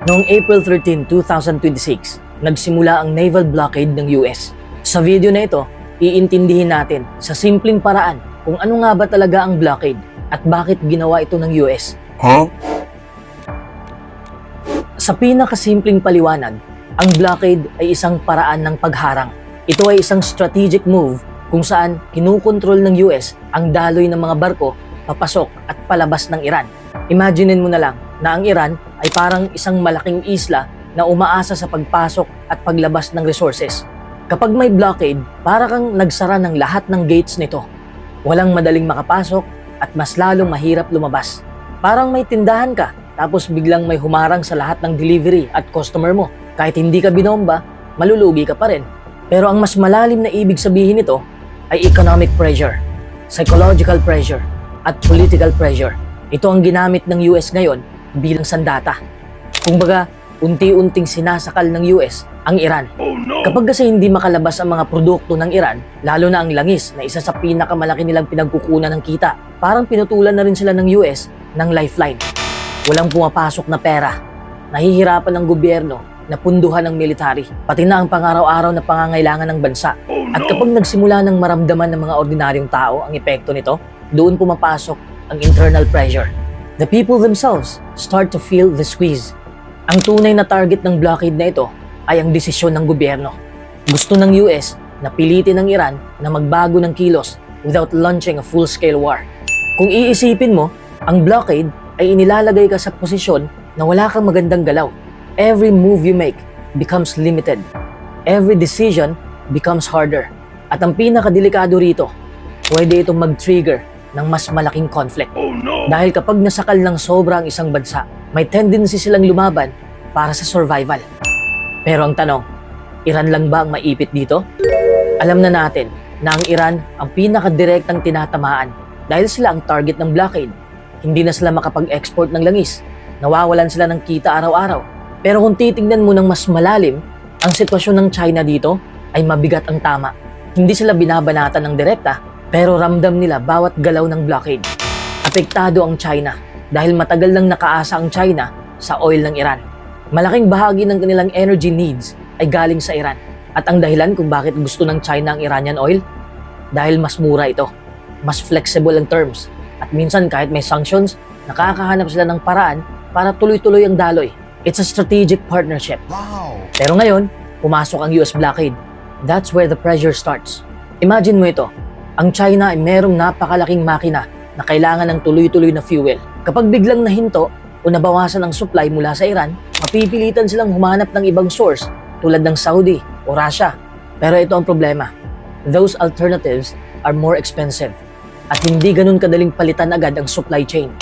Noong April 13, 2026, nagsimula ang naval blockade ng US. Sa video na ito, iintindihin natin sa simpleng paraan kung ano nga ba talaga ang blockade at bakit ginawa ito ng US. Sa pinakasimpleng paliwanag, ang blockade ay isang paraan ng pagharang. Ito ay isang strategic move kung saan kinukontrol ng US ang daloy ng mga barko papasok at palabas ng Iran. Imaginein mo na lang na ang Iran ay parang isang malaking isla na umaasa sa pagpasok at paglabas ng resources. Kapag may blockade, para kang nagsara ng lahat ng gates nito. Walang madaling makapasok at mas lalong mahirap lumabas. Parang may tindahan ka, tapos biglang may humarang sa lahat ng delivery at customer mo. Kahit hindi ka binomba, malulugi ka pa rin. Pero ang mas malalim na ibig sabihin nito ay economic pressure, psychological pressure, at political pressure. Ito ang ginamit ng US ngayon bilang sandata. Kumbaga, unti-unting sinasakal ng US ang Iran. Kapag kasi hindi makalabas ang mga produkto ng Iran, lalo na ang langis na isa sa pinakamalaki nilang pinagkukunan ng kita, parang pinutulan na rin sila ng US ng lifeline. Walang pumapasok na pera. Nahihirapan ang gobyerno na punduhan ng military, pati na ang pang-araw-araw na pangangailangan ng bansa. At kapag nagsimula ng maramdaman ng mga ordinaryong tao ang epekto nito, doon pumapasok ang internal pressure. The people themselves start to feel the squeeze. Ang tunay na target ng blockade na ito ay ang desisyon ng gobyerno. Gusto ng US na pilitin ng Iran na magbago ng kilos without launching a full-scale war. Kung iisipin mo, ang blockade ay inilalagay ka sa posisyon na wala kang magandang galaw. Every move you make becomes limited. Every decision becomes harder. At ang pinakadelikado rito, pwede itong mag-trigger ng mas malaking conflict. Dahil kapag nasakal ng sobra ang isang bansa, may tendency silang lumaban para sa survival. Pero ang tanong, Iran lang ba ang maipit dito? Alam na natin na ang Iran ang pinakadirektang tinatamaan dahil sila ang target ng blockade. Hindi na sila makapag-export ng langis. Nawawalan sila ng kita araw-araw. Pero kung titignan mo ng mas malalim, ang sitwasyon ng China dito ay mabigat ang tama. Hindi sila binabanatan ng direkta, pero ramdam nila bawat galaw ng blockade. Apektado ang China dahil matagal nang nakaasa ang China sa oil ng Iran. Malaking bahagi ng kanilang energy needs ay galing sa Iran. At ang dahilan kung bakit gusto ng China ang Iranian oil? Dahil mas mura ito, mas flexible ang terms. At minsan kahit may sanctions, nakakahanap sila ng paraan para tuloy-tuloy ang daloy. It's a strategic partnership. Wow! Pero ngayon, pumasok ang US blockade. That's where the pressure starts. Imagine mo ito, ang China ay merong napakalaking makina na kailangan ng tuloy-tuloy na fuel. Kapag biglang nahinto o nabawasan ang supply mula sa Iran, mapipilitan silang humanap ng ibang source tulad ng Saudi o Russia. Pero ito ang problema. Those alternatives are more expensive at hindi ganun kadaling palitan agad ang supply chain.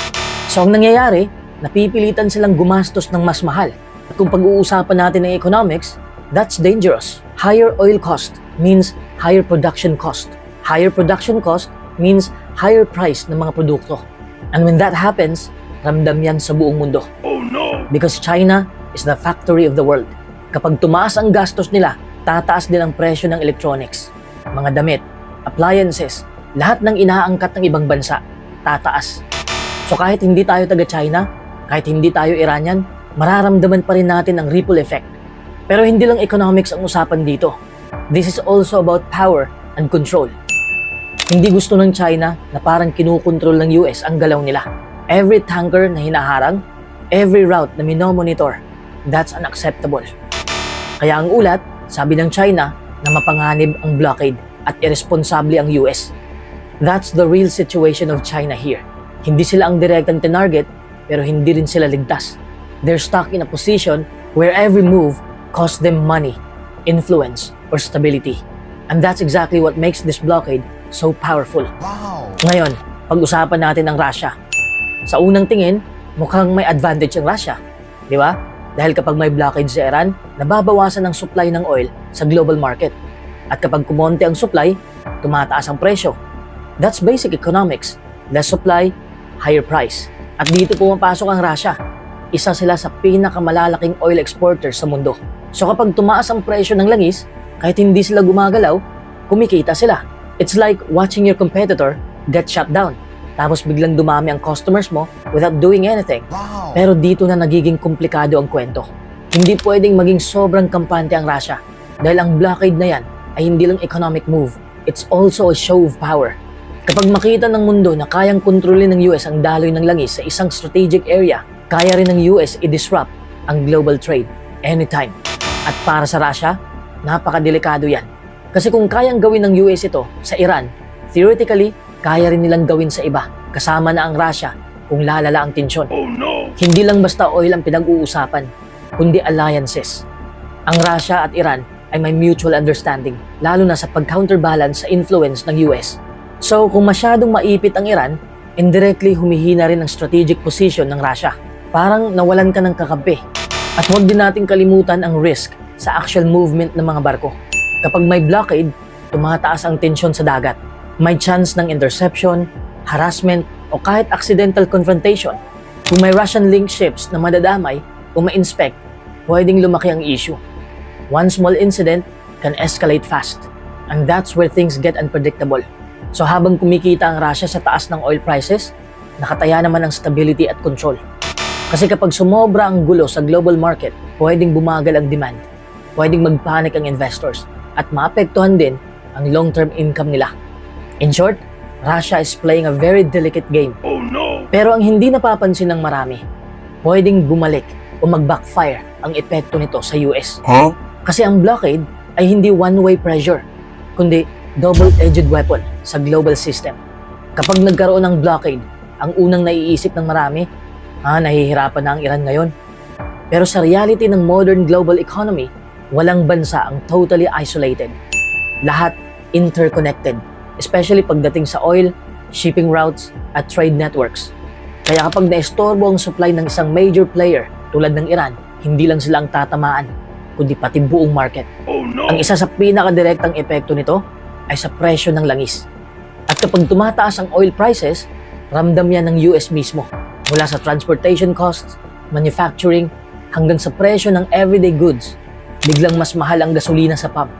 So ang nangyayari, napipilitan silang gumastos ng mas mahal. At kung pag-uusapan natin ng economics, that's dangerous. Higher oil cost means higher production cost. Higher production cost means higher price ng mga produkto. And when that happens, ramdam yan sa buong mundo. Because China is the factory of the world. Kapag tumaas ang gastos nila, tataas din ang presyo ng electronics, mga damit, appliances, lahat ng inaangkat ng ibang bansa, tataas. So kahit hindi tayo taga-China, kahit hindi tayo Iranian, mararamdaman pa rin natin ang ripple effect. Pero hindi lang economics ang usapan dito. This is also about power and control. Hindi gusto ng China na parang kinukontrol ng US ang galaw nila. Every tanker na hinaharang, every route na minomonitor, that's unacceptable. Kaya ang ulat, sabi ng China na mapanganib ang blockade at irresponsable ang US. That's the real situation of China here. Hindi sila ang direktang tinarget, pero hindi rin sila ligtas. They're stuck in a position where every move costs them money, influence, or stability. And that's exactly what makes this blockade so powerful. Wow! Ngayon, pag-usapan natin ang Russia. Sa unang tingin, mukhang may advantage ang Russia. Di ba? Dahil kapag may blockade sa Iran, nababawasan ang supply ng oil sa global market. At kapag kumonte ang supply, tumataas ang presyo. That's basic economics. Less supply, higher price. At dito pumapasok ang Russia. Isa sila sa pinakamalalaking oil exporter sa mundo. So kapag tumaas ang presyo ng langis, kahit hindi sila gumagalaw, kumikita sila. It's like watching your competitor get shut down. tapos biglang dumami ang customers mo without doing anything. Wow. Pero dito na nagiging komplikado ang kwento. Hindi pwedeng maging sobrang kampante ang Russia dahil ang blockade na yan ay hindi lang economic move, it's also a show of power. Kapag makita ng mundo na kayang kontrolin ng US ang daloy ng langis sa isang strategic area, kaya rin ng US i-disrupt ang global trade anytime. At para sa Russia, napakadelikado yan. Kasi kung kayang gawin ng US ito sa Iran, theoretically, kaya rin nilang gawin sa iba, kasama na ang Russia kung lalala ang tensyon. Oh no. Hindi lang basta oil ang pinag-uusapan, kundi alliances. Ang Russia at Iran ay may mutual understanding, lalo na sa pag-counterbalance sa influence ng US. So kung masyadong maipit ang Iran, indirectly humihina rin ang strategic position ng Russia. Parang nawalan ka ng kakampi. At huwag din nating kalimutan ang risk sa actual movement ng mga barko. Kapag may blockade, tumataas ang tensyon sa dagat. May chance ng interception, harassment, o kahit accidental confrontation. Kung may Russian-linked ships na madadamay o ma-inspect, pwedeng lumaki ang issue. One small incident can escalate fast. And that's where things get unpredictable. So habang kumikita ang Russia sa taas ng oil prices, nakataya naman ang stability at control. Kasi kapag sumobra ang gulo sa global market, pwedeng bumagal ang demand. Pwedeng magpanic ang investors at maapektuhan din ang long-term income nila. In short, Russia is playing a very delicate game. Oh no. Pero ang hindi napapansin ng marami, pwedeng bumalik o mag-backfire ang epekto nito sa US. Huh? Kasi ang blockade ay hindi one-way pressure, kundi double-edged weapon sa global system. Kapag nagkaroon ng blockade, ang unang naiisip ng marami, nahihirapan na ang Iran ngayon. Pero sa reality ng modern global economy, walang bansa ang totally isolated. Lahat interconnected, especially pagdating sa oil, shipping routes, at trade networks. Kaya kapag naistorbo ang supply ng isang major player tulad ng Iran, hindi lang sila ang tatamaan, kundi pati buong market. Oh no. Ang isa sa pinakadirektang epekto nito ay sa presyo ng langis. At kapag tumataas ang oil prices, ramdam yan ng US mismo. Mula sa transportation costs, manufacturing, hanggang sa presyo ng everyday goods. Biglang mas mahal ang gasolina sa pump,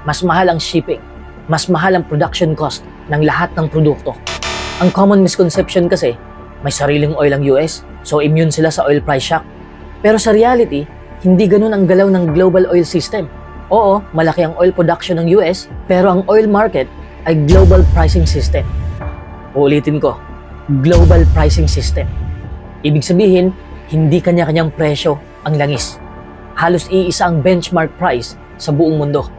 mas mahal ang shipping, mas mahal ang production cost ng lahat ng produkto. Ang common misconception kasi, may sariling oil ang US, so immune sila sa oil price shock. Pero sa reality, hindi ganun ang galaw ng global oil system. Oo, malaki ang oil production ng US, pero ang oil market ay global pricing system. Uulitin ko, global pricing system. Ibig sabihin, hindi kanya-kanyang presyo ang langis. Halos iisa ang benchmark price sa buong mundo.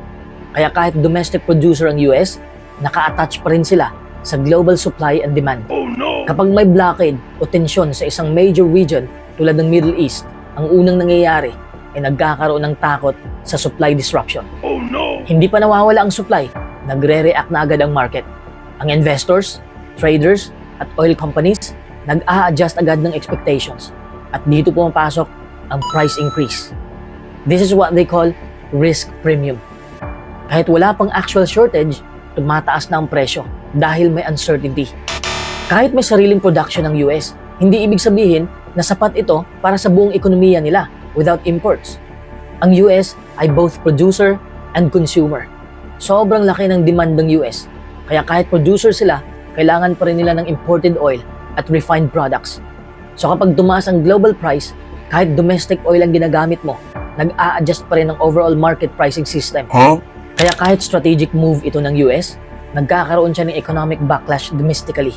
Kaya kahit domestic producer ang US, naka-attach pa rin sila sa global supply and demand. Oh no. Kapag may blockade o tensyon sa isang major region tulad ng Middle East, ang unang nangyayari ay nagkakaroon ng takot sa supply disruption. Oh no. Hindi pa nawawala ang supply, nagre-react na agad ang market. Ang investors, traders, at oil companies, nag-a-adjust agad ng expectations. At dito pumapasok ang price increase. This is what they call risk premium. Kahit wala pang actual shortage, tumataas na ang presyo dahil may uncertainty. Kahit may sariling production ng US, hindi ibig sabihin na sapat ito para sa buong ekonomiya nila without imports. Ang US ay both producer and consumer. Sobrang laki ng demand ng US, kaya kahit producer sila, kailangan pa rin nila ng imported oil at refined products. So kapag tumaas ang global price, kahit domestic oil ang ginagamit mo, nag-a-adjust pa rin ang overall market pricing system. Huh? Kaya kahit strategic move ito ng US, nagkakaroon siya ng economic backlash domestically.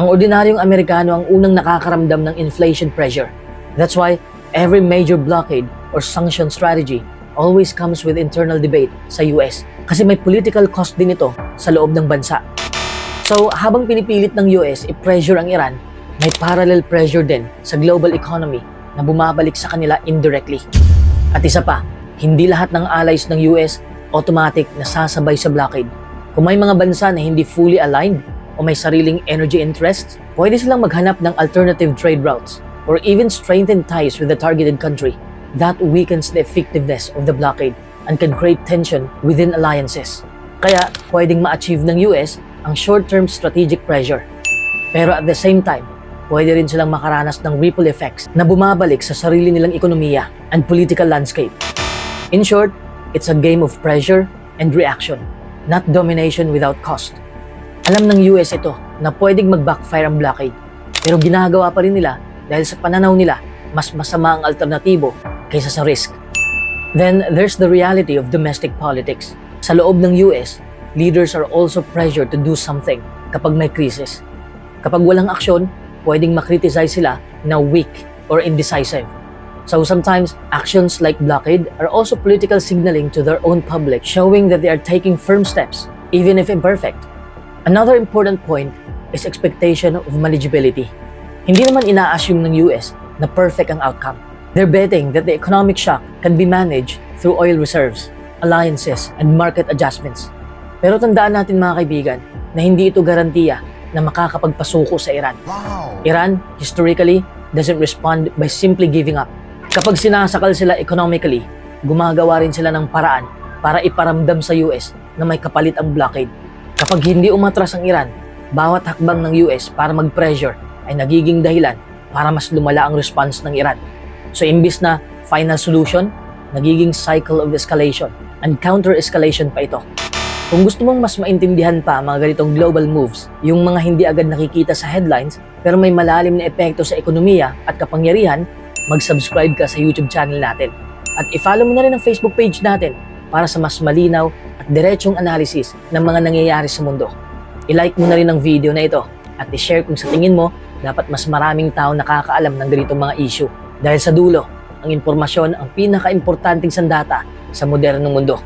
Ang ordinaryong Amerikano ang unang nakakaramdam ng inflation pressure. That's why every major blockade or sanction strategy always comes with internal debate sa US kasi may political cost din ito sa loob ng bansa. So habang pinipilit ng US i-pressure ang Iran, may parallel pressure din sa global economy na bumabalik sa kanila indirectly. At isa pa, hindi lahat ng allies ng US automatic na sasabay sa blockade. Kung may mga bansa na hindi fully aligned o may sariling energy interests, pwede silang maghanap ng alternative trade routes or even strengthen ties with the targeted country. That weakens the effectiveness of the blockade and can create tension within alliances. Kaya pwedeng ma-achieve ng US ang short-term strategic pressure. Pero at the same time, pwede rin silang makaranas ng ripple effects na bumabalik sa sarili nilang ekonomiya and political landscape. In short, it's a game of pressure and reaction, not domination without cost. Alam ng US ito na pwedeng mag-backfire ang blockade, pero ginagawa pa rin nila dahil sa pananaw nila mas masama ang alternatibo kaysa sa risk. Then there's the reality of domestic politics. Sa loob ng US, leaders are also pressured to do something kapag may crisis. Kapag walang aksyon, pwedeng makriticize sila na weak or indecisive. So sometimes, actions like blockade are also political signaling to their own public, showing that they are taking firm steps, even if imperfect. Another important point is expectation of manageability. Hindi naman ina-assume ng US na perfect ang outcome. They're betting that the economic shock can be managed through oil reserves, alliances, and market adjustments. Pero tandaan natin mga kaibigan na hindi ito garantiya na makakapagpasuko sa Iran. Iran, historically, doesn't respond by simply giving up. Kapag sinasakal sila economically, gumagawa rin sila ng paraan para iparamdam sa US na may kapalit ang blockade. Kapag hindi umatras ang Iran, bawat hakbang ng US para mag-pressure ay nagiging dahilan para mas lumala ang response ng Iran. So imbis na final solution, nagiging cycle of escalation and counter-escalation pa ito. Kung gusto mong mas maintindihan pa mga ganitong global moves, yung mga hindi agad nakikita sa headlines pero may malalim na epekto sa ekonomiya at kapangyarihan, mag-subscribe ka sa YouTube channel natin. At i-follow mo na rin ang Facebook page natin para sa mas malinaw at diretsong analysis ng mga nangyayari sa mundo. I-like mo na rin ang video na ito at i-share kung sa tingin mo dapat mas maraming tao nakakaalam ng ganitong mga issue. Dahil sa dulo, ang impormasyon ang pinaka-importanting sandata sa modernong mundo.